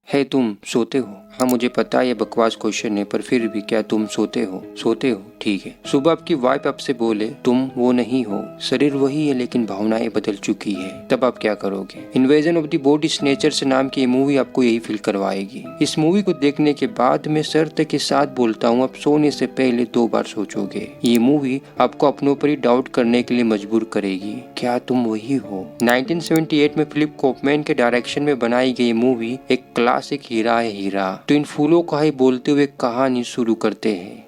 है तुम सोते हो? हाँ मुझे पता है ये बकवास क्वेश्चन है, पर फिर भी क्या तुम सोते हो? सोते हो, ठीक है। सुबह आपकी वाइफ आपसे बोले तुम वो नहीं हो, शरीर वही है लेकिन भावनाएं बदल चुकी है, तब आप क्या करोगे? Invasion of the body snatchers नाम की ये मूवी आपको यही फील करवाएगी। इस मूवी को देखने के बाद मैं शर्त के साथ बोलता हूँ, आप सोने से पहले 2 बार सोचोगे। ये मूवी आपको अपनों पर ही डाउट करने के लिए मजबूर करेगी, क्या तुम वही हो? 1978 में फिलिप कॉफमैन के डायरेक्शन में बनाई गई मूवी एक क्लासिक हीरा है हीरा। तो इन फूलों का ही बोलते हुए कहानी शुरू करते हैं।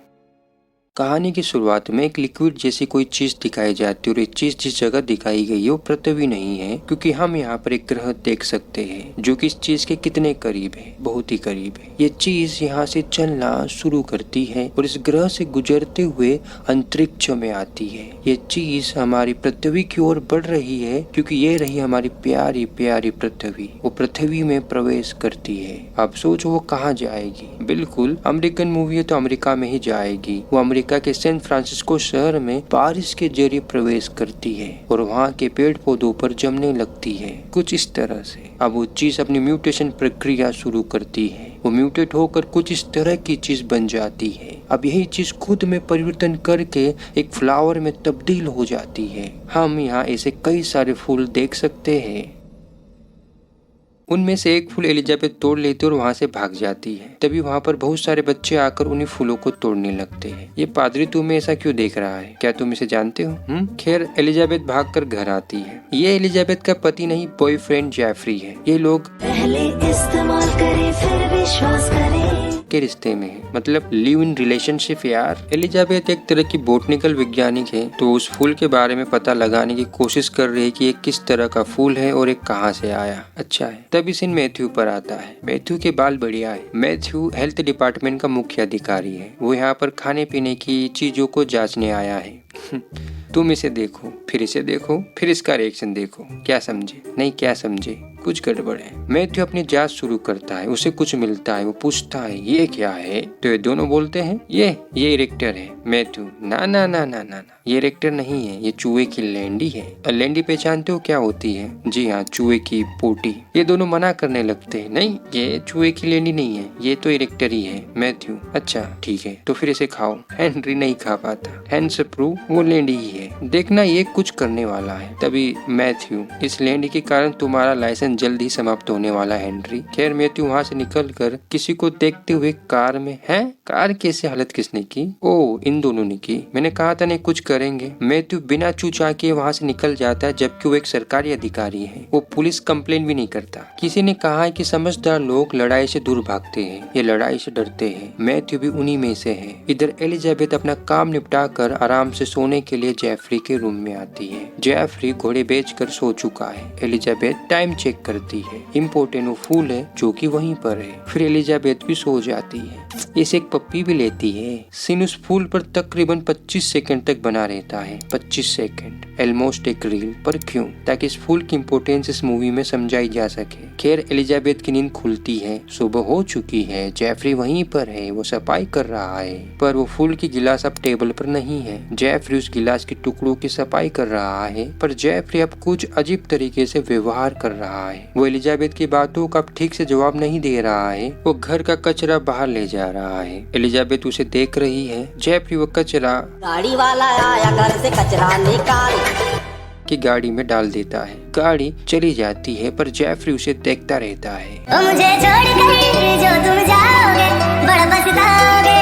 कहानी की शुरुआत में एक लिक्विड जैसी कोई चीज दिखाई जाती है और ये चीज जिस जगह दिखाई गई है वो पृथ्वी नहीं है, क्योंकि हम यहाँ पर एक ग्रह देख सकते हैं जो कि इस चीज के कितने करीब है, बहुत ही करीब है। ये चीज यहाँ से चलना शुरू करती है और इस ग्रह से गुजरते हुए अंतरिक्ष में आती है। ये चीज हमारी पृथ्वी की ओर बढ़ रही है, क्योंकि ये रही हमारी प्यारी प्यारी पृथ्वी। वो पृथ्वी में प्रवेश करती है। अब सोचो वो कहाँ जाएगी? बिल्कुल अमेरिकन मूवी है तो अमेरिका में ही जाएगी। वो अमेरिका के सैन फ्रांसिस्को शहर में बारिश के जरिए प्रवेश करती है और वहाँ के पेड़ पौधों पर जमने लगती है, कुछ इस तरह से। अब वो चीज अपनी म्यूटेशन प्रक्रिया शुरू करती है। वो म्यूटेट होकर कुछ इस तरह की चीज बन जाती है। अब यही चीज खुद में परिवर्तन करके एक फ्लावर में तब्दील हो जाती है। हम यहाँ ऐसे कई सारे फूल देख सकते हैं। उनमें से एक फूल एलिजाबेथ तोड़ लेती है और वहाँ से भाग जाती है। तभी वहाँ पर बहुत सारे बच्चे आकर उन्हीं फूलों को तोड़ने लगते हैं। ये पादरी तुम्हें ऐसा क्यों देख रहा है? क्या तुम इसे जानते हो? खैर एलिजाबेथ भागकर घर आती है। ये एलिजाबेथ का पति नहीं, बॉयफ्रेंड जेफरी है। ये लोग पहले इस्तेमाल करें फिर विश्वास करें के रिश्ते में है, मतलब लिव इन रिलेशनशिप यार। एलिजाबेथ एक तरह की बोटनिकल वैज्ञानिक है, तो उस फूल के बारे में पता लगाने की कोशिश कर रही है कि ये किस तरह का फूल है और एक कहाँ से आया। अच्छा है। तब सीन मैथ्यू पर आता है। मैथ्यू के बाल बढ़िया है। मैथ्यू हेल्थ डिपार्टमेंट का मुख्य अधिकारी है। वो यहाँ पर खाने पीने की चीजों को जांचने आया है। तुम इसे देखो, फिर इसे देखो, फिर इसका रिएक्शन देखो। क्या समझे? नहीं क्या समझे? कुछ गड़बड़ है। मैथ्यू अपनी जांच शुरू करता है। उसे कुछ मिलता है। वो पूछता है ये क्या है? तो ये दोनों बोलते हैं ये इरेक्टर है। मैथ्यू ना ना ना ना ना ना, ये इरेक्टर नहीं है, ये चूहे की लैंडी है। और लैंडी पहचानते हो क्या होती है? जी हाँ, चूहे की पोटी। ये दोनों मना करने लगते हैं, नहीं ये चूहे की लैंडी नहीं है, ये तो इरेक्टर ही है। मैथ्यू अच्छा ठीक है, तो फिर इसे खाओ। हेनरी नहीं खा पाता। हैंस प्रूव वो लैंडी ही है, देखना ये कुछ करने वाला है। तभी मैथ्यू इस लैंडी के कारण तुम्हारा लाइसेंस जल्द ही समाप्त होने वाला है हेनरी। खैर मैथ्यू वहाँ से निकलकर किसी को देखते हुए कार में है। कार कैसे हालत किसने की? ओ इन दोनों ने की। मैंने कहा था नहीं कुछ करेंगे। मैथ्यू बिना चूचा के वहाँ से निकल जाता है, जबकि वो एक सरकारी अधिकारी है। वो पुलिस कंप्लेन भी नहीं करता। किसी ने कहा है कि समझदार लोग लड़ाई से दूर भागते हैं, ये लड़ाई से डरते हैं। मैथ्यू भी उन्हीं में से है। इधर एलिजाबेथ अपना काम निपटा कर आराम से सोने के लिए जेफरी के रूम में आती है। जेफरी घोड़े बेचकर सो चुका है। एलिजाबेथ टाइम चेक करती है। इम्पोर्टेंट वो फूल है जो कि वहीं पर है। फिर एलिजाबेथ भी सो जाती है। इसे एक पप्पी भी लेती है। सीन उस फूल पर तकरीबन 25 सेकंड तक बना रहता है। 25 सेकंड, ऑलमोस्ट एक रील। पर क्यों? ताकि इस फूल की इम्पोर्टेंस इस मूवी में समझाई जा सके। खैर एलिजाबेथ की नींद खुलती है। सुबह हो चुकी है। जेफरी वहीं पर है, वो सफाई कर रहा है, पर वो फूल की गिलास अब टेबल पर नहीं है। जेफरी उस गिलास के टुकड़ों की सफाई कर रहा है, पर जेफरी अब कुछ अजीब तरीके से व्यवहार कर रहा है। वो एलिजाबेथ की बातों का अब ठीक से जवाब नहीं दे रहा है। वो घर का कचरा बाहर ले जा रहा है। एलिजाबेथ उसे देख रही है। जेफरी वो कचरा गाड़ी वाला आया घर से कचरा निकाल की गाड़ी में डाल देता है। गाड़ी चली जाती है, पर जेफरी उसे देखता रहता है। मुझे छोड़कर जो तुम जाओगे बड़ा पछताओगे।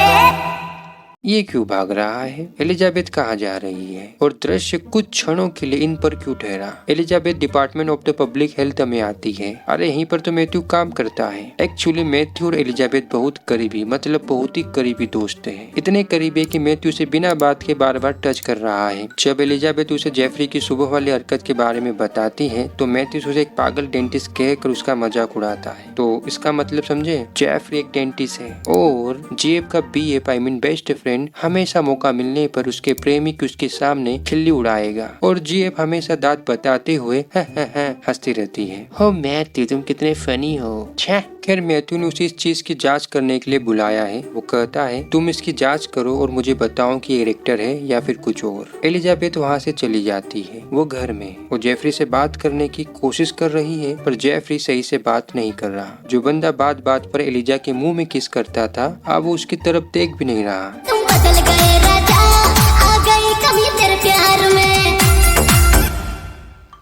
ये क्यों भाग रहा है? एलिजाबेथ कहाँ जा रही है? और दृश्य कुछ क्षणों के लिए इन पर क्यों ठहरा? Elizabeth department of the public health में आती है। अरे यहीं पर तो मैथ्यू काम करता है। एक्चुअली मैथ्यू और एलिजाबेथ बहुत करीबी, मतलब बहुत ही करीबी दोस्त हैं। इतने करीबी कि मैथ्यू से बिना बात के बार बार टच कर रहा है। जब एलिजाबेथ उसे जेफरी की सुबह वाली हरकत के बारे में बताती है, तो मैथ्यू उसे एक पागल डेंटिस्ट कहकर उसका मजाक उड़ाता है। तो इसका मतलब समझे, जेफरी एक डेंटिस्ट है और जेब का BF I mean best friend हमेशा मौका मिलने पर उसके प्रेमी की उसके सामने खिल्ली उड़ाएगा। और जीएफ हमेशा दांत बताते हुए हंसती रहती है। हो मैथ्यू तुम कितने फनी हो। छह खैर मैथ्यू ने उसे इस चीज की जांच करने के लिए बुलाया है। वो कहता है तुम इसकी जांच करो और मुझे बताओ कि ये इरेक्टर है या फिर कुछ और। एलिजाबेथ वहाँ से चली जाती है। वो घर में वो जेफरी से बात करने की कोशिश कर रही है पर जेफरी सही से बात नहीं कर रहा। जो बंदा बात बात पर एलिजा के मुंह में किस करता था अब वो उसकी तरफ देख भी नहीं रहा। तुम बदल गए राजा, आ गई कमी तेरे प्यार में।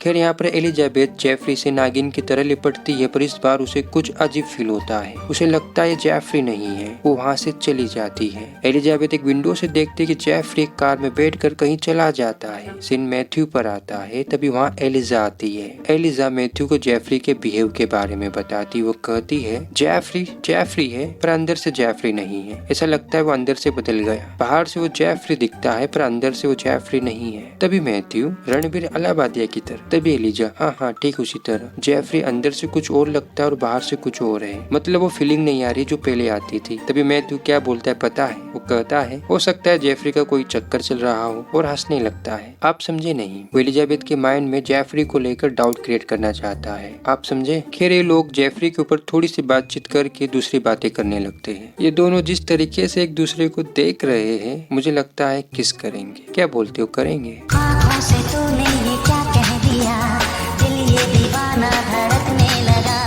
खैर यहाँ पर एलिजाबेथ जेफरी से नागिन की तरह लिपटती है पर इस बार उसे कुछ अजीब फील होता है। उसे लगता है जेफरी नहीं है। वो वहाँ से चली जाती है। एलिजाबेथ एक विंडो से देखती है कि जेफरी एक कार में बैठकर कहीं चला जाता है। सीन मैथ्यू पर आता है। तभी वहाँ एलिजा आती है। एलिजा मैथ्यू को जेफरी के बिहेव के बारे में बताती। वो कहती है जेफरी जेफरी है पर अंदर से जेफरी नहीं है। ऐसा लगता है वो अंदर से बदल गया। बाहर से वो जेफरी दिखता है पर अंदर से वो जेफरी नहीं है। तभी मैथ्यू रणबीर अलाहाबादिया की तरह, तभी एलिजा हाँ ठीक उसी तरह। जेफरी अंदर से कुछ और लगता है और बाहर से कुछ और है। मतलब वो फीलिंग नहीं आ रही जो पहले आती थी। तभी मैथ्यू क्या बोलता है पता है? वो कहता है हो सकता है जेफरी का कोई चक्कर चल रहा हो और हंसने लगता है। आप समझे नहीं? वो एलिजाबेथ के माइंड में जेफरी को लेकर डाउट क्रिएट करना चाहता है। आप समझे? खैर ये लोग जेफरी के ऊपर थोड़ी सी बातचीत करके दूसरी बातें करने लगते हैं। ये दोनों जिस तरीके से एक दूसरे को देख रहे हैं मुझे लगता है किस करेंगे। क्या बोलते हो, करेंगे? आँखों से तूने ये क्या कह दिया, दिल ये दीवाना धड़कने लगा।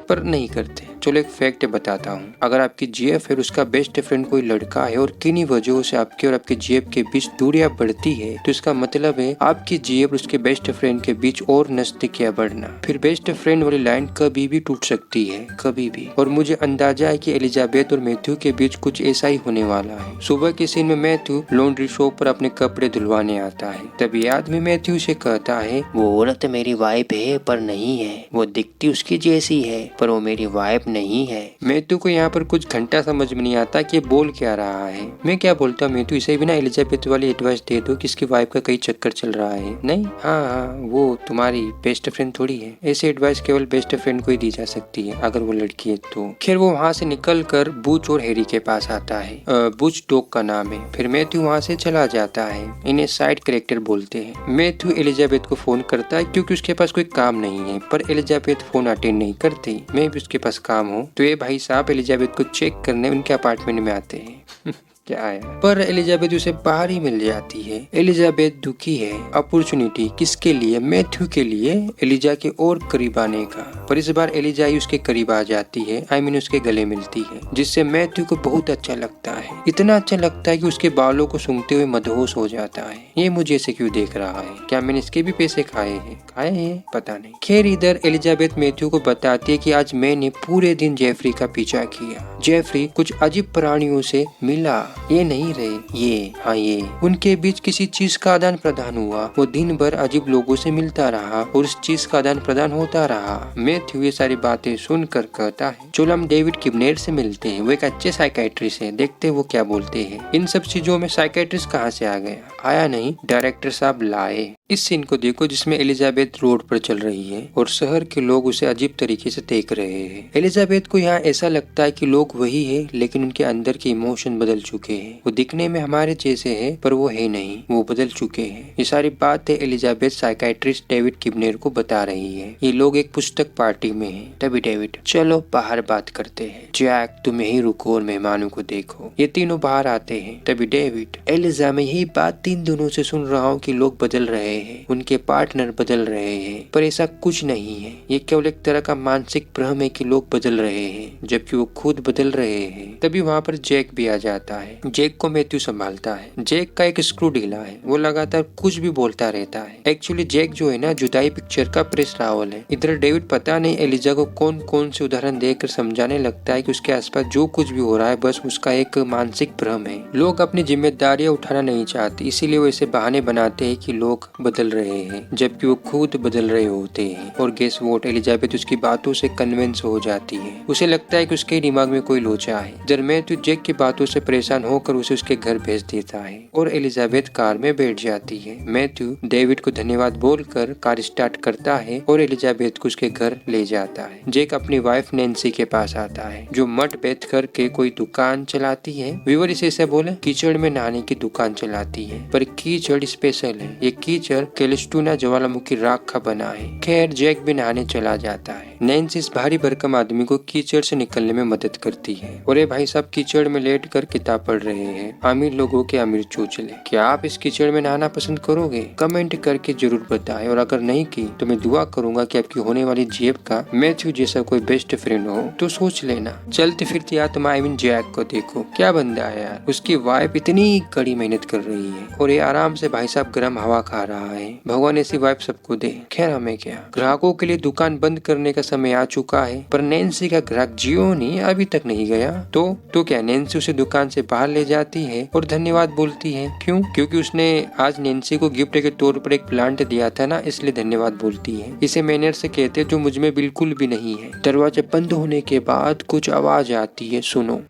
पर नहीं करते। चलो एक फैक्ट बताता हूँ। अगर आपकी जीएफ है उसका बेस्ट फ्रेंड कोई लड़का है और किन्हीं वजहों से आपके और आपके जीएफ के बीच दूरियां बढ़ती है तो इसका मतलब है आपकी जीएफ उसके बेस्ट फ्रेंड के बीच और नजदीकियां बढ़ना। फिर बेस्ट फ्रेंड वाली लाइन कभी भी टूट सकती है, कभी भी। और मुझे अंदाजा है कि एलिजाबेथ और मैथ्यू के बीच कुछ ऐसा ही होने वाला है। सुबह के सीन में मैथ्यू लॉन्ड्री शॉप पर अपने कपड़े धुलवाने आता है। तभी आदमी मैथ्यू से कहता है वो औरत मेरी वाइफ है पर नहीं है। वो दिखती उसकी जैसी है पर वो मेरी वाइफ नहीं है। मैथ्यू को यहाँ पर कुछ घंटा समझ में नहीं आता कि ये बोल क्या रहा है। मैं क्या बोलता हूँ मैथ्यू, इसे भी ना एलिजाबेथ वाली एडवाइस दे दो कि इसकी वाइफ का कई चक्कर चल रहा है। नहीं हाँ वो तुम्हारी बेस्ट फ्रेंड थोड़ी है। ऐसी एडवाइस केवल बेस्ट फ्रेंड को ही दी जा सकती है अगर वो लड़की है तो। खैर वो वहाँ से निकल कर बूच और हैरी के पास आता है। बूच डॉग का नाम है। फिर मैथ्यू वहाँ से चला जाता है। इन्हें साइड कैरेक्टर बोलते हैं। मैथ्यू एलिजाबेथ को फोन करता है क्योंकि उसके पास कोई काम नहीं है पर एलिजाबेथ फोन अटेंड नहीं करती। मैं भी उसके पास काम हूँ तो ये भाई साहब एलिजाबेथ को चेक करने उनके अपार्टमेंट में आते हैं। क्या आया? पर एलिजाबेथ उसे बाहर ही मिल जाती है। एलिजाबेथ दुखी है। अपॉर्चुनिटी किसके लिए? मैथ्यू के लिए एलिजा के और करीब आने का। पर इस बार एलिजा ही उसके करीब आ जाती है। आई मीन उसके गले मिलती है जिससे मैथ्यू को बहुत अच्छा लगता है। इतना अच्छा लगता है कि उसके बालों को सूंघते हुए मदहोश हो जाता है। ये मुझे ऐसे क्यों देख रहा है? क्या मैंने इसके भी पैसे खाए हैं? पता नहीं। खैर इधर एलिजाबेथ मैथ्यू को बताती है कि आज मैंने पूरे दिन जेफरी का पीछा किया। जेफरी कुछ अजीब प्राणियों से मिला। ये नहीं रहे ये उनके बीच किसी चीज का आदान प्रदान हुआ। वो दिन भर अजीब लोगों से मिलता रहा और उस चीज का आदान प्रदान होता रहा। मैथ्यू ये सारी बातें सुनकर कहता है चलो हम डेविड किबनेर से मिलते हैं। वो एक अच्छे साइकेट्रिस्ट है, देखते हैं वो क्या बोलते हैं। इन सब चीजों में साइकेट्रिस्ट कहाँ से आ गया? आया नहीं, डायरेक्टर साहब लाए। इस सीन को देखो जिसमें एलिजाबेथ रोड पर चल रही है और शहर के लोग उसे अजीब तरीके से देख रहे हैं। एलिजाबेथ को यहाँ ऐसा लगता है कि लोग वही है लेकिन उनके अंदर के इमोशन बदल चुके हैं। वो दिखने में हमारे जैसे है पर वो है नहीं, वो बदल चुके हैं। ये सारी बातें एलिजाबेथ साइकाइट्रिस्ट डेविड किबनेर को बता रही है। ये लोग एक पुस्तक पार्टी में है। तभी डेविड चलो बाहर बात करते हैं। जैक तुम यही रुको और मेहमानों को देखो। ये तीनों बाहर आते हैं। तभी डेविड एलिजा मैं यही बात 3 दिनों से सुन रहा हूँ कि लोग बदल रहे हैं, उनके पार्टनर बदल रहे हैं पर ऐसा कुछ नहीं है। ये केवल एक तरह का मानसिक भ्रम है कि लोग बदल रहे हैं जबकि वो खुद बदल रहे हैं। तभी वहाँ पर जैक भी आ जाता है। जैक को मैथ्यू संभालता है। जैक का एक स्क्रू ढीला है, वो लगातार कुछ भी बोलता रहता है। एक्चुअली जैक जो है ना जुदाई पिक्चर का प्रेस रावल है। इधर डेविड पता नहीं एलिजा को कौन कौन से उदाहरण देकर समझाने लगता है कि उसके आसपास जो कुछ भी हो रहा है बस उसका एक मानसिक भ्रम है। लोग अपनी जिम्मेदारियां उठाना नहीं चाहते इसीलिए वो ऐसे बहाने बनाते हैं कि लोग बदल रहे हैं जबकि वो खुद बदल रहे होते हैं। और गेस वोट एलिजाबेथ उसकी बातों से कन्विंस हो जाती है। उसे लगता है कि उसके दिमाग में कोई लोचा है। जब मैथ्यू जैक की बातों से परेशान होकर उसे उसके घर भेज देता है और एलिजाबेथ कार में बैठ जाती है। मैथ्यू डेविड को धन्यवाद बोलकर कार स्टार्ट करता है और एलिजाबेथ को उसके घर ले जाता है। जैक अपनी वाइफ नैन्सी के पास आता है जो मठ बेच करके कोई दुकान चलाती है। व्यूअर इसे ऐसे बोले कीचड़ में नहाने की दुकान चलाती है पर कीचड़ स्पेशल है। ये कीचड़ कैलिस्टूना ज्वालामुखी राख का बना है। खैर जैक भी नहाने चला जाता है। नैन्सी इस भारी भरकम आदमी को कीचड़ से निकलने में मदद करती है। और ये भाई साहब कीचड़ में लेट कर किताब पढ़ रहे हैं। अमीर लोगों के अमीर चूचले, क्या आप इस कीचड़ में नहाना पसंद करोगे? कमेंट करके जरूर बताएं। और अगर नहीं की तो मैं दुआ करूंगा कि आपकी होने वाली जेब का मैथ्यू जैसा कोई बेस्ट फ्रेंड हो तो सोच लेना। चलती फिरती आत्मा जैक को देखो, क्या बंदा है यार। उसकी वाइफ इतनी कड़ी मेहनत कर रही है और ये आराम से भाई साहब गर्म हवा खा रहा है। भगवान ऐसी वाइफ सबको दे। खैर हमें क्या, ग्राहकों के लिए दुकान बंद करने का समय आ चुका है, पर नैन्सी का ग्राहक जियोनी अभी तक नहीं गया। तो क्या नैन्सी उसे दुकान से बाहर ले जाती है और धन्यवाद बोलती है। क्यों? क्योंकि उसने आज नैन्सी को गिफ्ट के तौर पर एक प्लांट दिया था ना, इसलिए धन्यवाद बोलती है। इसे मैनर से कहते हैं, जो मुझ में बिल्कुल भी नहीं है। दरवाजा बंद होने के बाद कुछ आवाज आती है, सुनो।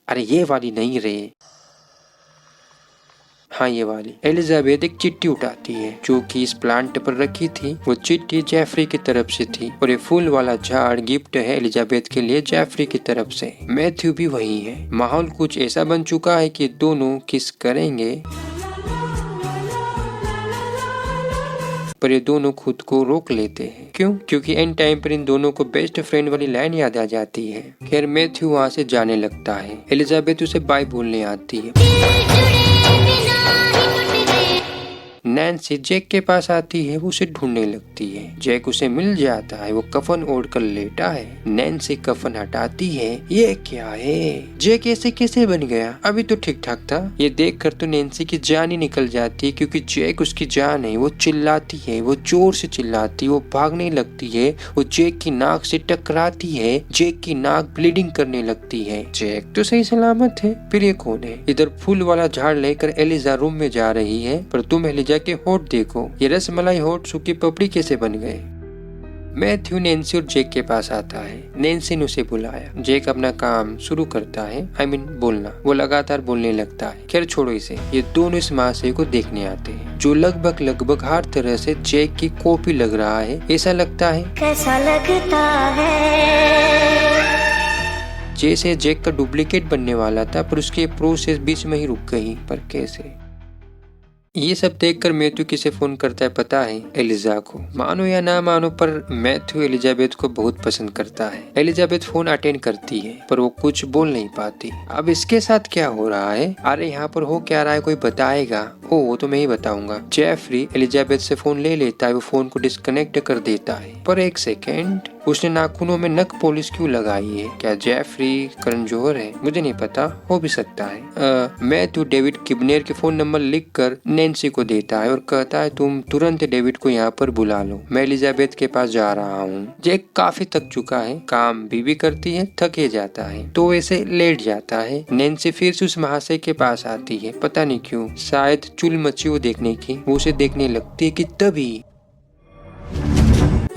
अरे ये वाली नहीं रे, हाँ ये वाली। एलिजाबेथ एक चिट्ठी उठाती है जो कि इस प्लांट पर रखी थी। वो चिट्ठी जेफरी की तरफ से थी और ये फूल वाला झाड़ गिफ्ट है एलिजाबेथ के लिए जेफरी की तरफ से। मैथ्यू भी वही है। माहौल कुछ ऐसा बन चुका है कि दोनों किस करेंगे, पर ये दोनों खुद को रोक लेते हैं। क्यों? क्योंकि एंड टाइम पर इन दोनों को बेस्ट फ्रेंड वाली लाइन याद आ जाती है। खैर मैथ्यू वहाँ से जाने लगता है। एलिजाबेथ उसे बाय बोलने आती है। नैन्सी जैक के पास आती है, वो उसे ढूंढने लगती है। जैक उसे मिल जाता है, वो कफन ओढ़ कर लेटा है। नैन्सी कफन हटाती है। ये क्या है? जैक ऐसे कैसे बन गया? अभी तो ठीक ठाक था। ये देखकर तो नैन्सी की जान ही निकल जाती है, क्योंकि जैक उसकी जान है। वो चिल्लाती है, वो जोर से चिल्लाती है, वो भागने लगती है। वो जैक की नाक से टकराती है। जैक की नाक ब्लीडिंग करने लगती है। जैक तो सही सलामत है, फिर ये कौन है? इधर फूल वाला झाड़ लेकर एलिजा रूम में जा रही है, पर तुम एलिजा के होठ देखो, ये रसमलाई होठ सूखी पपड़ी कैसे बन गए? मैथ्यू नैन्सी और जैक के पास आता है। नैन्सी ने उसे बुलाया। जैक अपना काम शुरू करता है, बोलना। वो लगातार बोलने लगता है। खैर छोड़ो इसे। ये दोनों इस महाशय को देखने आते हैं, जो लगभग हर तरह से जैक की कॉपी लग रहा है। ऐसा लगता है कैसा लगता है जैसे जैक का डुप्लीकेट बनने वाला था, पर उसकी प्रोसेस बीच में ही रुक गई। पर कैसे? ये सब देखकर मैथ्यू किसे फोन करता है पता है? एलिजा को। मानो या ना मानो, पर मैथ्यू एलिजाबेथ को बहुत पसंद करता है। एलिजाबेथ फोन अटेंड करती है, पर वो कुछ बोल नहीं पाती। अब इसके साथ क्या हो रहा है? अरे यहाँ पर हो क्या रहा है, कोई बताएगा? वो तो मैं ही बताऊंगा। जेफरी एलिजाबेथ से फोन ले लेता है। वो फोन को डिस्कनेक्ट कर देता है। पर एक सेकेंड, उसने नाखूनों में नख पॉलिश क्यों लगाई है? क्या जेफरी करण जौहर है? मुझे नहीं पता, हो भी सकता है। मैथ्यू डेविड किबनेर के फोन नंबर लिखकर नैन्सी को देता है और कहता है, तुम तुरंत डेविड को यहाँ पर बुला लो, मैं एलिजाबेथ के पास जा रहा हूँ। जैक काफी थक चुका है, काम बीवी करती है, थके जाता है, तो ऐसे लेट जाता है। नैन्सी फिर से उस महाशय के पास आती है, पता नहीं क्यों, शायद चुल मची वो देखने की। वो उसे देखने लगती है कि तभी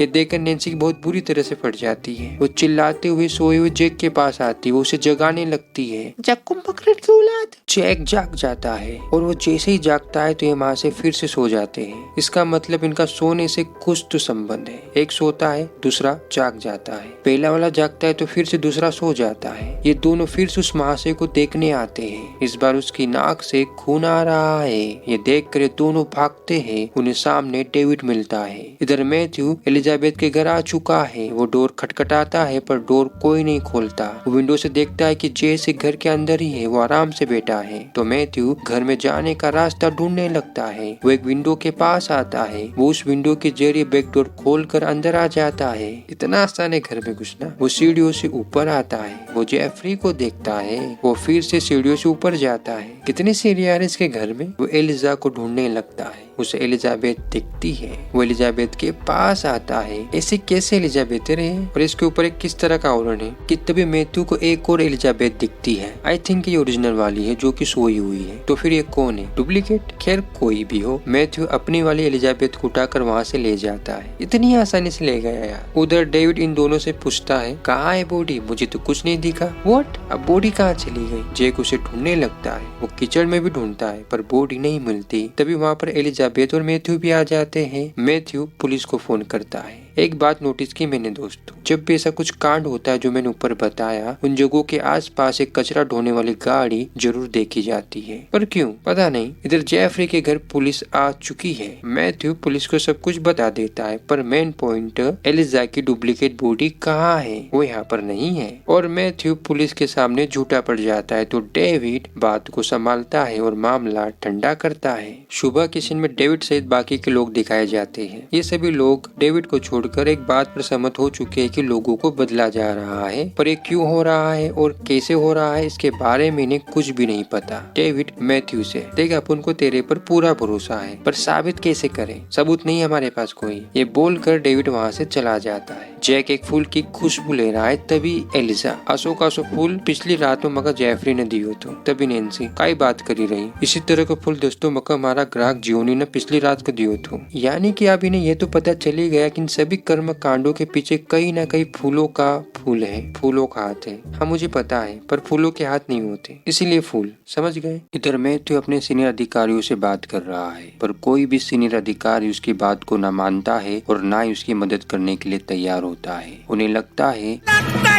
ये देखकर नैन्सी की बहुत बुरी तरह से फट जाती है। वो चिल्लाते हुए सोए हुए जैक के पास आती है। वो उसे जगाने लगती है। जक्कुम पकड़ की औलाद। जैक जाग जाता है और वो जैसे ही जागता है तो ये माँ से फिर से सो जाते हैं। इसका मतलब इनका सोने से कुछ तो संबंध है। एक सोता है, दूसरा जाग जाता है। पहला वाला जागता है तो फिर से दूसरा सो जाता है। ये दोनों फिर से उस महाशय को देखने आते हैं। इस बार उसकी नाक से खून आ रहा है। ये देख कर दोनों भागते हैं। उन्हें सामने डेविड मिलता है। इधर मैथ्यू एलिजाबेथ के घर आ चुका है। वो डोर खटखटाता है, पर डोर कोई नहीं खोलता। वो विंडो से देखता है कि जैसे घर के अंदर ही है, वो आराम से बैठा है। तो मैथ्यू घर में जाने का रास्ता ढूंढने लगता है। वो एक विंडो के पास आता है। वो उस विंडो के जरिए बैक डोर खोलकर अंदर आ जाता है। इतना आसान है घर में घुसना। वो सीढ़ियों से ऊपर आता है। वो जेफरी को देखता है। वो फिर से सीढ़ियों से ऊपर जाता है। कितनी सीढ़ियां हैं इसके घर में। वो एलिजा को ढूंढने लगता है। उसे एलिजाबेथ दिखती है। वो एलिजाबेथ के पास आता है। ऐसे कैसे एलिजाबेथ रहे और इसके ऊपर एक किस तरह का आवरण है कि तभी मैथ्यू को एक और एलिजाबेथ दिखती है। आई थिंक ये ओरिजिनल वाली है जो कि सोई हुई है। तो फिर ये कौन है? डुप्लीकेट? खैर कोई भी हो, मैथ्यू अपनी वाली एलिजाबेथ को उठाकर वहाँ से ले जाता है। इतनी आसानी से ले गया यार। उधर डेविड इन दोनों से पूछता है, कहाँ है बॉडी? मुझे तो कुछ नहीं दिखा। व्हाट? अब बॉडी कहाँ चली गई? जैक उसे ढूंढने लगता है। वो किचन में भी ढूंढता है, पर बॉडी नहीं मिलती। तभी वहाँ पर एलिजाबेथ और मैथ्यू भी आ जाते हैं। मैथ्यू पुलिस को फोन करता है। एक बात नोटिस की मैंने दोस्तों, जब भी ऐसा कुछ कांड होता है जो मैंने ऊपर बताया, उन जगहों के आसपास एक कचरा ढोने वाली गाड़ी जरूर देखी जाती है। पर क्यों पता नहीं। इधर जेफरी के घर पुलिस आ चुकी है। मैथ्यू पुलिस को सब कुछ बता देता है, पर मेन पॉइंट एलिजा की डुप्लीकेट बॉडी कहाँ है वो यहाँ पर नहीं है। और मैथ्यू पुलिस के सामने झूठा पड़ जाता है, तो डेविड बात को संभालता है और मामला ठंडा करता है। सुबह के सीन में डेविड सहित बाकी के लोग दिखाए जाते हैं। ये सभी लोग डेविड को छोड़कर एक बात पर सहमत हो चुके हैं कि लोगों को बदला जा रहा है, पर ये क्यों हो रहा है और कैसे हो रहा है इसके बारे में इन्हें कुछ भी नहीं पता। डेविड मैथ्यू से, देख अपन को तेरे पर पूरा भरोसा है, पर साबित कैसे करें, सबूत नहीं हमारे पास कोई। ये बोलकर डेविड वहाँ से चला जाता है। जैक एक फूल की खुशबू ले रहा है, तभी एलिजा, अशोक फूल पिछली रात में मगा जेफरी ने दियो तो। तभी नैन्सी, काई बात करी रही, इसी तरह का फूल दोस्तों मका हमारा ग्राहक जियोनी ने पिछली रात को दियो तो। यानी कि अब इन्हें ये तो पता चली गया कि इन सभी कर्म कांडों के पीछे कहीं ना कहीं फूलों का फूल है, फूलों का हाथ है। हाँ मुझे पता है, पर फूलों के हाथ नहीं होते, इसीलिए फूल, समझ गए। इधर मैथ्यू अपने सीनियर अधिकारियों से बात कर रहा है, पर कोई भी सीनियर अधिकारी उसकी बात को न मानता है और ना ही उसकी मदद करने के लिए तैयार होता है। उन्हें लगता है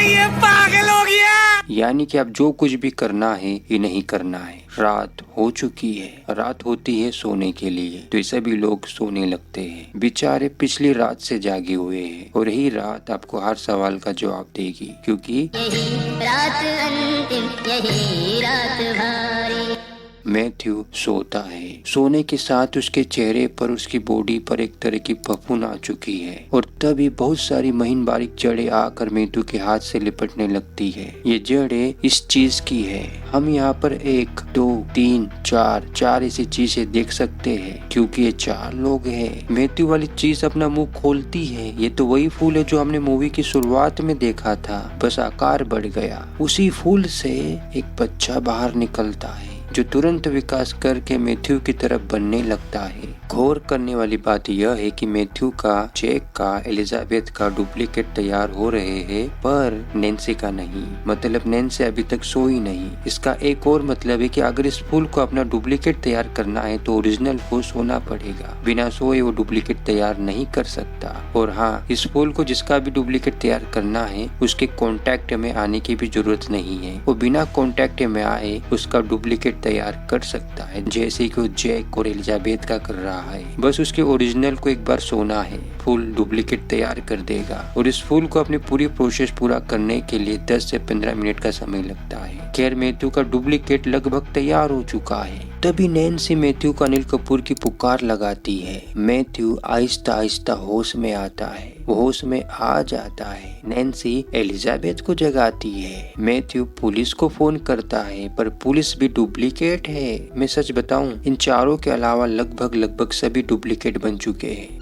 ये पागल हो गया, यानी कि अब जो कुछ भी करना है ये नहीं करना है। रात हो चुकी है, रात होती है सोने के लिए, तो सभी लोग सोने लगते हैं। बेचारे पिछली रात से जागे हुए हैं और यही रात आपको हर सवाल का जवाब देगी, क्योंकि यही रात अंतिम, यही रात भारी। मैथ्यू सोता है। सोने के साथ उसके चेहरे पर, उसकी बॉडी पर एक तरह की फफूंद आ चुकी है और तभी बहुत सारी महीन बारीक जड़ें आकर मैथ्यू के हाथ से लिपटने लगती है। ये जड़ें इस चीज की है। हम यहाँ पर 1 2 3 4 ऐसी चीजें देख सकते हैं, क्योंकि ये 4 लोग हैं। मैथ्यू वाली चीज अपना मुंह खोलती है। ये तो वही फूल है जो हमने मूवी की शुरुआत में देखा था, बस आकार बढ़ गया। उसी फूल से एक बच्चा बाहर निकलता है जो तुरंत विकास करके मैथ्यू की तरफ बनने लगता है। गौर करने वाली बात यह है कि मैथ्यू का, जैक का, एलिजाबेथ का डुप्लीकेट तैयार हो रहे हैं, पर नैन्सी का नहीं। मतलब नैन्सी अभी तक सोई नहीं। इसका एक और मतलब है कि अगर इस फूल को अपना डुप्लीकेट तैयार करना है तो ओरिजिनल को सोना पड़ेगा। बिना सोए वो डुप्लीकेट तैयार नहीं कर सकता। और हाँ, इस फूल को जिसका भी डुप्लीकेट तैयार करना है उसके कॉन्टेक्ट में आने की भी जरूरत नहीं है। वो बिना कॉन्टेक्ट में आए उसका डुप्लीकेट तैयार कर सकता है, जैसे कि वो जैक और एलिजाबेथ का कर रहा है। बस उसके ओरिजिनल को एक बार सोना है, फूल डुप्लीकेट तैयार कर देगा। और इस फूल को अपनी पूरी प्रोसेस पूरा करने के लिए 10 से 15 मिनट का समय लगता है। खैर मैथ्यू का डुप्लीकेट लगभग तैयार हो चुका है। तभी नैन्सी मैथ्यू को अनिल कपूर की पुकार लगाती है। मैथ्यू आहिस्ता आहिस्ता होश में आता है। वो होश में आ जाता है। नैन्सी एलिजाबेथ को जगाती है। मैथ्यू पुलिस को फोन करता है, पर पुलिस भी डुप्लीकेट है। मैं सच बताऊं, इन चारों के अलावा लगभग सभी डुप्लीकेट बन चुके हैं।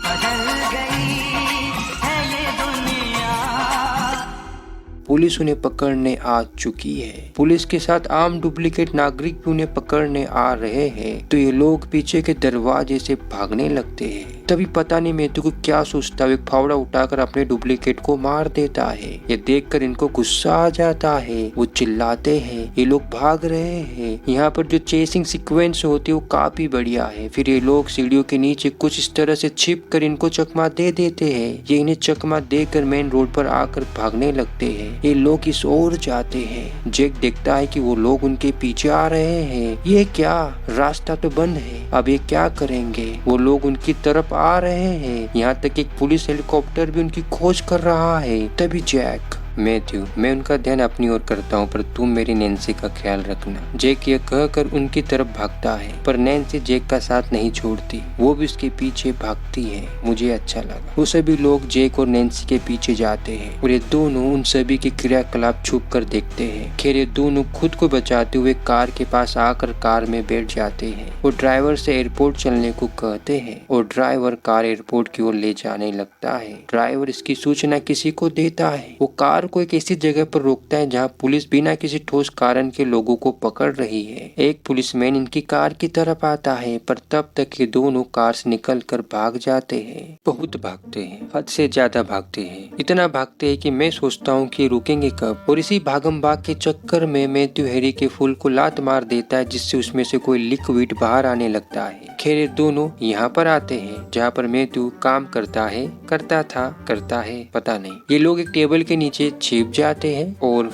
पुलिस उन्हें पकड़ने आ चुकी है। पुलिस के साथ आम डुप्लीकेट नागरिक भी उन्हें पकड़ने आ रहे हैं, तो ये लोग पीछे के दरवाजे से भागने लगते हैं। तभी पता नहीं मैथ्यू को क्या सोचता है, एक फावड़ा उठाकर अपने डुप्लीकेट को मार देता है। ये देखकर इनको गुस्सा आ जाता है। वो चिल्लाते हैं, ये लोग भाग रहे हैं। यहाँ पर जो चेसिंग सीक्वेंस होती है वो काफी बढ़िया है। फिर ये लोग सीढ़ियों के नीचे कुछ इस तरह से छिप कर इनको चकमा दे देते हैं। ये इन्हें चकमा देकर मेन रोड पर आकर भागने लगते हैं। ये लोग इस ओर जाते हैं। जैक देखता है कि वो लोग उनके पीछे आ रहे हैं। ये क्या, रास्ता तो बंद है, अब ये क्या करेंगे। वो लोग उनकी तरफ आ रहे हैं। यहाँ तक एक पुलिस हेलीकॉप्टर भी उनकी खोज कर रहा है। तभी जैक, मैथ्यू, मैं उनका ध्यान अपनी ओर करता हूँ, पर तुम मेरी नैन्सी का ख्याल रखना। जैक यह कहकर उनकी तरफ भागता है, पर नैन्सी जैक का साथ नहीं छोड़ती। वो भी उसके पीछे भागती है। मुझे अच्छा लगा। वो सभी लोग जैक और नैन्सी के पीछे जाते हैं और ये दोनों उन सभी के क्रियाकलाप छुप कर देखते हैं। खैर ये दोनों खुद को बचाते हुए कार के पास आकर कार में बैठ जाते हैं और ड्राइवर से एयरपोर्ट चलने को कहते हैं और ड्राइवर कार एयरपोर्ट की ओर ले जाने लगता है। ड्राइवर इसकी सूचना किसी को देता है। वो कार को एक ऐसी जगह पर रोकता है जहां पुलिस बिना किसी ठोस कारण के लोगों को पकड़ रही है। एक पुलिसमैन इनकी कार की तरफ आता है, पर तब तक ये दोनों कार से निकलकर भाग जाते हैं। बहुत भागते हैं, हद से ज्यादा भागते हैं। इतना भागते हैं कि मैं सोचता हूँ कि रुकेंगे कब। और इसी भागम भाग के चक्कर में मैथ्यू हैरी के फूल को लात मार देता है, जिससे उसमें से कोई लिक्विड बाहर आने लगता है। खैर दोनों यहाँ पर आते हैं जहाँ पर मैथ्यू काम करता है करता है पता नहीं। ये लोग एक टेबल के नीचे छिप जाते हैं और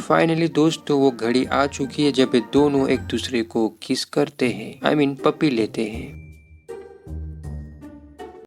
फाइनली दोस्तों वो घड़ी आ चुकी है जब ये दोनों एक दूसरे को किस करते हैं, आई मीन पपी लेते हैं।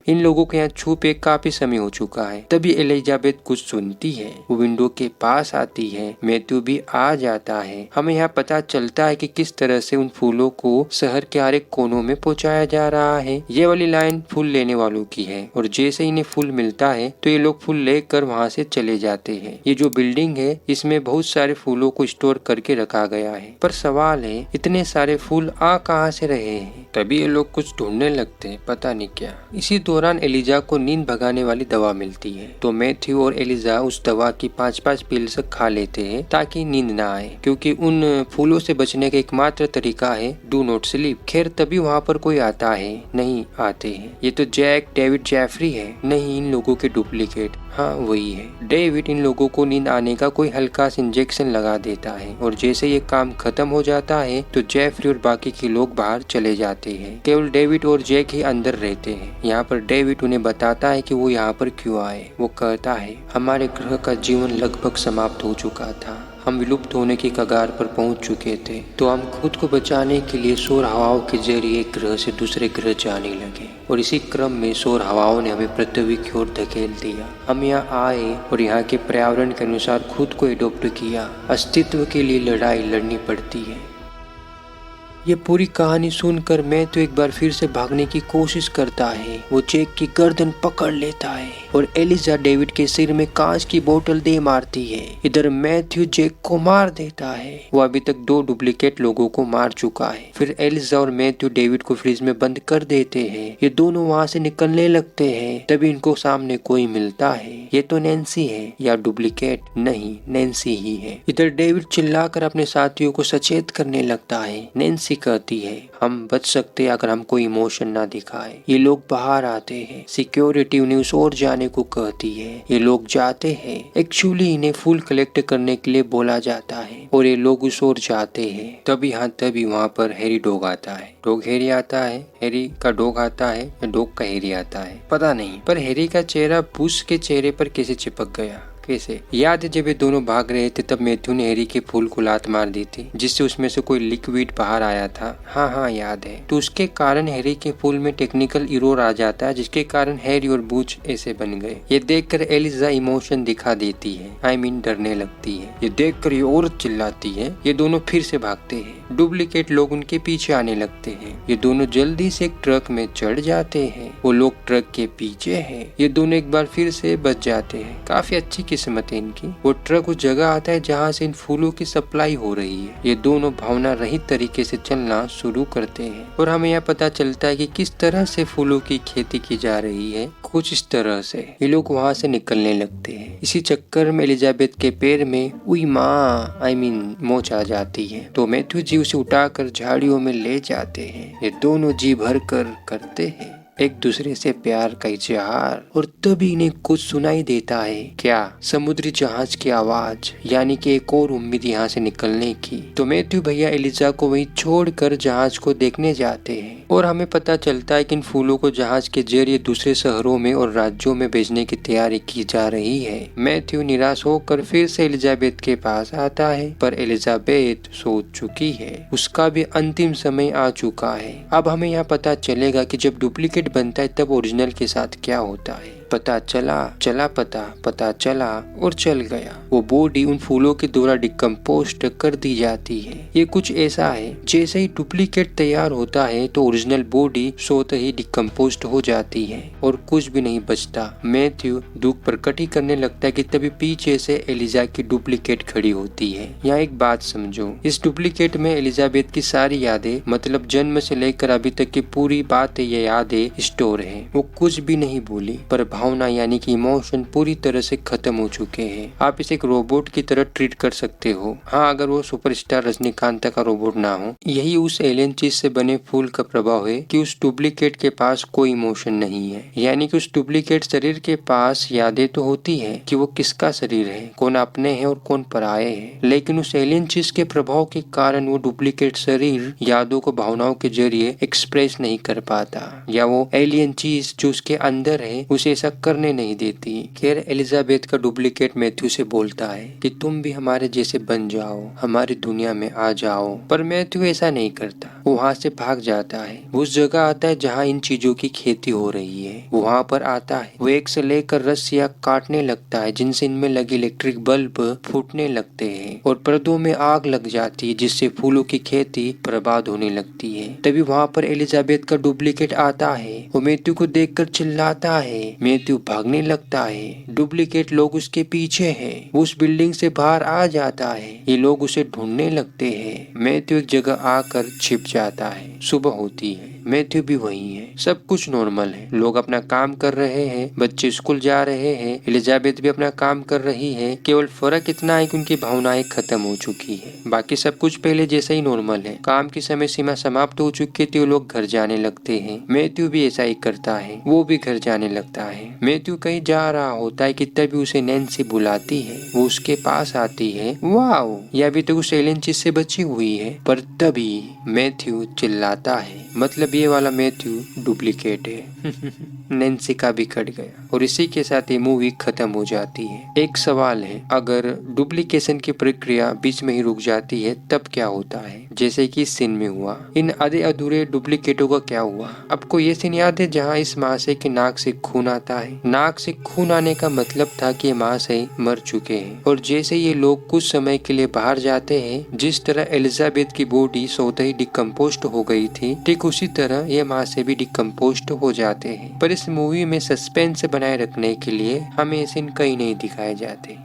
इन लोगों के यहाँ छुपे काफी समय हो चुका है। तभी एलिजाबेथ कुछ सुनती है, वो विंडो के पास आती है, मैथ्यू भी आ जाता है। हमें यहाँ पता चलता है कि किस तरह से उन फूलों को शहर के हर एक कोनों में पहुँचाया जा रहा है। ये वाली लाइन फूल लेने वालों की है और जैसे इन्हें फूल मिलता है तो ये लोग फूल लेकर वहाँ से चले जाते हैं। ये जो बिल्डिंग है इसमें बहुत सारे फूलों को स्टोर करके रखा गया है, पर सवाल है इतने सारे फूल आ कहाँ से रहे हैं। तभी ये लोग कुछ ढूंढने लगते हैं, पता नहीं क्या। इसी दौरान एलिजा को नींद भगाने वाली दवा मिलती है, तो मैथ्यू और एलिजा उस दवा की 5-5 पिल्स खा लेते हैं ताकि नींद ना आए, क्योंकि उन फूलों से बचने का एकमात्र तरीका है डू नॉट स्लीप। खैर तभी वहाँ पर कोई आता है, नहीं आते हैं। ये तो जैक, डेविड, जेफरी है, नहीं इन लोगों के डुप्लीकेट। हाँ वही है। डेविड इन लोगों को नींद आने का कोई हल्का सा इंजेक्शन लगा देता है और जैसे ये काम खत्म हो जाता है तो जेफरी और बाकी के लोग बाहर चले जाते हैं। केवल डेविड और जैक ही अंदर रहते हैं। यहाँ पर डेविड उन्हें बताता है कि वो यहाँ पर क्यों आए। वो कहता है हमारे ग्रह का जीवन लगभग समाप्त हो चुका था, हम विलुप्त होने की कगार पर पहुंच चुके थे, तो हम खुद को बचाने के लिए सौर हवाओं के जरिए एक ग्रह से दूसरे ग्रह जाने लगे और इसी क्रम में सौर हवाओं ने हमें पृथ्वी की ओर धकेल दिया। हम यहाँ आए और यहाँ के पर्यावरण के अनुसार खुद को एडॉप्ट किया। अस्तित्व के लिए लड़ाई लड़नी पड़ती है। ये पूरी कहानी सुनकर मैं तो एक बार फिर से भागने की कोशिश करता है। वो जैक की गर्दन पकड़ लेता है और एलिजा डेविड के सिर में कांच की बोतल दे मारती है। इधर मैथ्यू जैक को मार देता है। वो अभी तक 2 डुप्लीकेट लोगों को मार चुका है। फिर एलिजा और मैथ्यू डेविड को फ्रिज में बंद कर देते हैं। ये दोनों वहाँ से निकलने लगते हैं। तभी इनको सामने कोई मिलता है। ये तो नैन्सी है, या डुप्लीकेट नहीं, नैन्सी ही है। इधर डेविड चिल्लाकर अपने साथियों को सचेत करने लगता है। नैन्सी कहती है हम बच सकते अगर हम कोई इमोशन ना दिखाए। ये लोग बाहर आते हैं। सिक्योरिटी उन्हें उस ओर जाने को कहती है। ये लोग जाते हैं। एक्चुअली इन्हें फूल कलेक्ट करने के लिए बोला जाता है और ये लोग उस ओर जाते हैं। तभी वहाँ पर हैरी डॉग आता है। हैरी का डॉग आता है या डॉग का हैरी आता है पता नहीं, पर हैरी का चेहरा बुश के चेहरे पर कैसे चिपक गया। कैसे? याद है जब ये दोनों भाग रहे थे तब मैथ्यू ने हैरी के फूल को लात मार दी थी, जिससे उसमें से कोई लिक्विड बाहर आया था। हाँ याद है। तो उसके कारण हैरी के फूल में टेक्निकल एरर आ जाता है, जिसके कारण हैरी और बूच ऐसे बन गए। ये देखकर एलिजा इमोशन दिखा देती है, आई मीन डरने लगती है। ये देखकर ये और चिल्लाती है। ये दोनों फिर से भागते हैं। डुप्लीकेट लोग उनके पीछे आने लगते हैं। ये दोनों जल्दी से एक ट्रक में चढ़ जाते हैं। वो लोग ट्रक के पीछे हैं। ये दोनों एक बार फिर से बच जाते हैं। काफी अच्छी किस्मत है इनकी। वो ट्रक उस जगह आता है जहाँ से इन फूलों की सप्लाई हो रही है। ये दोनों भावना रहित तरीके से चलना शुरू करते हैं और हमें यह पता चलता है कि किस तरह से फूलों की खेती की जा रही है। कुछ इस तरह से ये लोग वहाँ से निकलने लगते हैं। इसी चक्कर में एलिजाबेथ के पैर में उई माँ आई मीन मोच आ जाती है, तो मैथ्यू जी उसे उठाकर झाड़ियों में ले जाते हैं। ये दोनों जी भर कर करते हैं एक दूसरे से प्यार का इजहार। और तभी इन्हें कुछ सुनाई देता है। क्या? समुद्री जहाज की आवाज, यानी कि एक और उम्मीद यहाँ से निकलने की। तो मैथ्यू भैया एलिजा को वहीं छोड़कर जहाज को देखने जाते हैं और हमें पता चलता है कि इन फूलों को जहाज के जरिए दूसरे शहरों में और राज्यों में भेजने की तैयारी की जा रही है। मैथ्यू निराश होकर फिर से एलिजाबेथ के पास आता है, पर एलिजाबेथ सो चुकी है। उसका भी अंतिम समय आ चुका है। अब हमें यहाँ पता चलेगा कि जब डुप्लीकेट बनता है तब ओरिजिनल के साथ क्या होता है। पता चला और चल गया। वो बॉडी उन फूलों के द्वारा डिकम्पोस्ट कर दी जाती है। ये कुछ ऐसा है जैसे ही डुप्लीकेट तैयार होता है तो ओरिजिनल बॉडी स्वतः ही डिकम्पोस्ट हो जाती है और कुछ भी नहीं बचता। मैथ्यू दुख प्रकट ही करने लगता है कि तभी पीछे से एलिजा की डुप्लीकेट खड़ी होती है। यहाँ एक बात समझो, इस डुप्लीकेट में एलिजाबेथ की सारी यादें, मतलब जन्म से लेकर अभी तक की पूरी बातें, ये यादें स्टोर है। वो कुछ भी नहीं बोली, पर भावना यानी कि इमोशन पूरी तरह से खत्म हो चुके हैं। आप इसे एक रोबोट की तरह ट्रीट कर सकते हो। हाँ, अगर वो सुपरस्टार रजनीकांत का रोबोट ना हो। यही उस एलियन चीज से बने फूल का प्रभाव है कि उस डुप्लीकेट के पास कोई इमोशन नहीं है। यानी कि उस डुप्लीकेट शरीर के पास यादें तो होती है कि वो किसका शरीर है, कौन अपने हैं और कौन पराये हैं, लेकिन उस एलियन चीज के प्रभाव के कारण वो डुप्लीकेट शरीर यादों को भावनाओं के जरिए एक्सप्रेस नहीं कर पाता, या वो एलियन चीज जो उसके अंदर है उसे ऐसा करने नहीं देती। खैर, एलिजाबेथ का डुप्लीकेट मैथ्यू से बोलता है कि तुम भी हमारे जैसे बन जाओ, हमारी दुनिया में आ जाओ, पर मैथ्यू ऐसा नहीं करता। वो वहाँ से भाग जाता है। वो उस जगह आता है जहाँ इन चीजों की खेती हो रही है। वो वहाँ पर आता है। वो एक से लेकर रस्सियाँ काटने लगता है जिनसे इनमें लगे इलेक्ट्रिक बल्ब फूटने लगते हैं और पर्दों में आग लग जाती है, जिससे फूलों की खेती बर्बाद होने लगती है। तभी वहाँ पर एलिजाबेथ का डुप्लीकेट आता है। वो मैथ्यू को देखकर चिल्लाता है। मैथ्यू भागने लगता है। डुप्लीकेट लोग उसके पीछे हैं। वो उस बिल्डिंग से बाहर आ जाता है। ये लोग उसे ढूंढने लगते हैं। मैथ्यू एक जगह आकर छिप जाता है। सुबह होती है। मैथ्यू भी वहीं है। सब कुछ नॉर्मल है। लोग अपना काम कर रहे हैं, बच्चे स्कूल जा रहे हैं, एलिजाबेथ भी अपना काम कर रही है। केवल फर्क इतना है कि उनकी भावनाएं खत्म हो चुकी है। बाकी सब कुछ पहले जैसा ही नॉर्मल है। काम की समय सीमा समाप्त हो चुकी थी। वो लोग घर जाने लगते हैं। मैथ्यू भी ऐसा ही करता है। वो भी घर जाने लगता है। मैथ्यू कहीं जा रहा होता है कि तभी उसे नैन्सी बुलाती है। वो उसके पास आती है। वाओ, यह अभी तक उस एलियन चीज से बची हुई है। पर तभी मैथ्यू चिल्लाता है, मतलब ये वाला मैथ्यू डुप्लीकेट है। नैन्सी का भी कट गया और इसी के साथ ये मूवी खत्म हो जाती है। एक सवाल है, अगर डुप्लीकेशन की प्रक्रिया बीच में ही रुक जाती है तब क्या होता है, जैसे कि इस सीन में हुआ। इन आधे अधूरे डुप्लीकेटों का क्या हुआ? आपको ये सीन याद है जहाँ इस महाशय के नाक से खून आता है? नाक से खून आने का मतलब था कि ये महाशय मर चुके हैं। और जैसे ये लोग कुछ समय के लिए बाहर जाते हैं, जिस तरह एलिजाबेथ की बॉडी स्वतः ही डिकम्पोस्ट हो गई थी, ठीक उसी तरह ये महाशय भी डिकम्पोस्ट हो जाते हैं। पर इस मूवी में सस्पेंस बनाए रखने के लिए हमें सीन कहीं नहीं दिखाए जाते।